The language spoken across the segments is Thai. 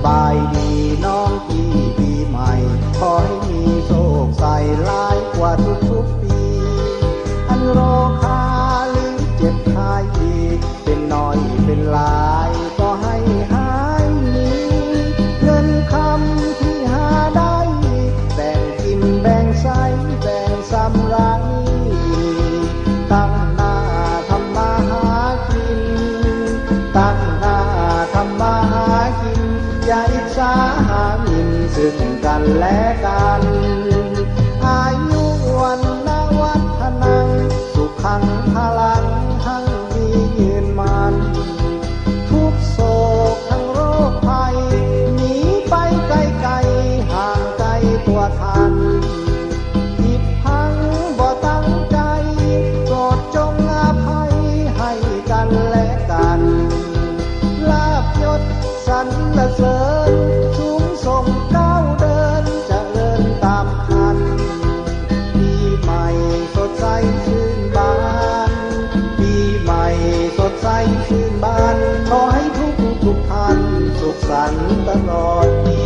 บายดีน้องพี่ปีใหม่ขอให้มีโชคใส่หลายกว่าทุกปีอันรอคาหรือเจ็บคายเป็นน้อยเป็นหลายก็ให้หายหนีเงินคำที่หาได้แบ่งกินแบ่งใช้แบ่งสำราญตั้งหน้าทำมาหากินตั้งหน้าทำมาหากินอย่าอิจฉาหาหมิ่นซึ่งกันและกันอายุวันนะวัฒนังสุขังพลังทั้งดียืนมันทุกโศกทั้งโรคภัยหนีไปไกลๆห่างไกลตัวทันผิดพังบ่ตั้งใจโปรดจงอภัยให้กันและกันลาภยศสรรเสริญสูงส่งก้าวเดินเจริญตามคันปีใหม่สดใสชื่นบานปีใหม่สดใสชื่นบานขอให้ทุกท่านสุขสันต์ตลอดปี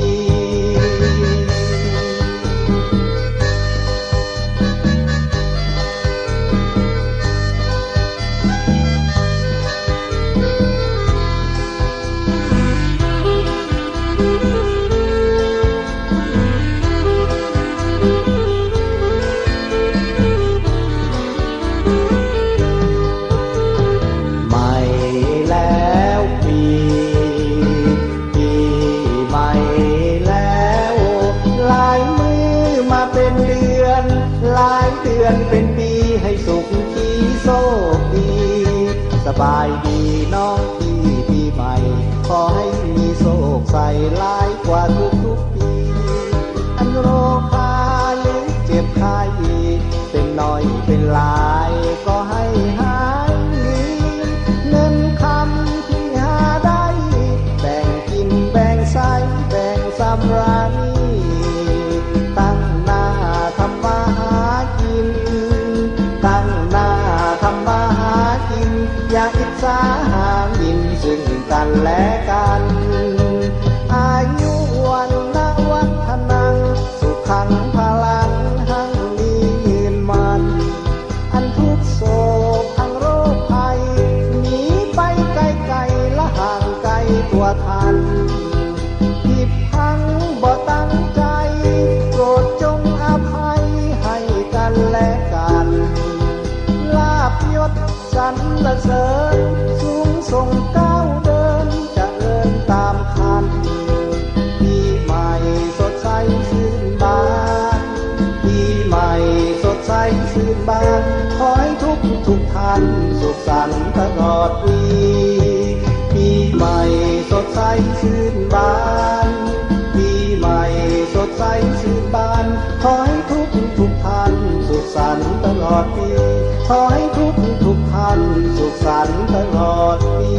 เป็นปีให้สุขขีโชคดีสบายดีน้องพี่ปีใหม่ขอให้มีโชคใส่หลายกว่าทุกปีอันโรคาหรือเจ็บไข้เป็นน้อยเป็นหลายก็ให้หายหนีเงินคำที่หาได้แบ่งกินแบ่งใช้แบ่งสำราญตั้งหน้าทำมาหากินตั้งหน้าทำมาหากินอย่าอิจฉาหาหมิ่นซึ่งกันและกันอายุวันนะวัฒนังสุขังพลังหั่งมียืนมันอันทุกโศกทั้งโรคภัยหนีไปไกลๆและห่างไกลตัวทันผิดพังบ่ตั้งใจโปรดจงอภัยให้กันและกันลาภยศสรรเสริญสูงส่งก้าวเดินเจริญตามคันปีใหม่สดใสชื่นบานปีใหม่สดใสชื่นบานขอให้ทุกท่านสุขสันต์ตลอดปีปีใหม่สดใสชื่นบานปีใหม่สดใสชื่นบานขอให้ทุกท่านสุขสันต์ตลอดปีขอให้ทุกท่านสุขสันต์ตลอดปี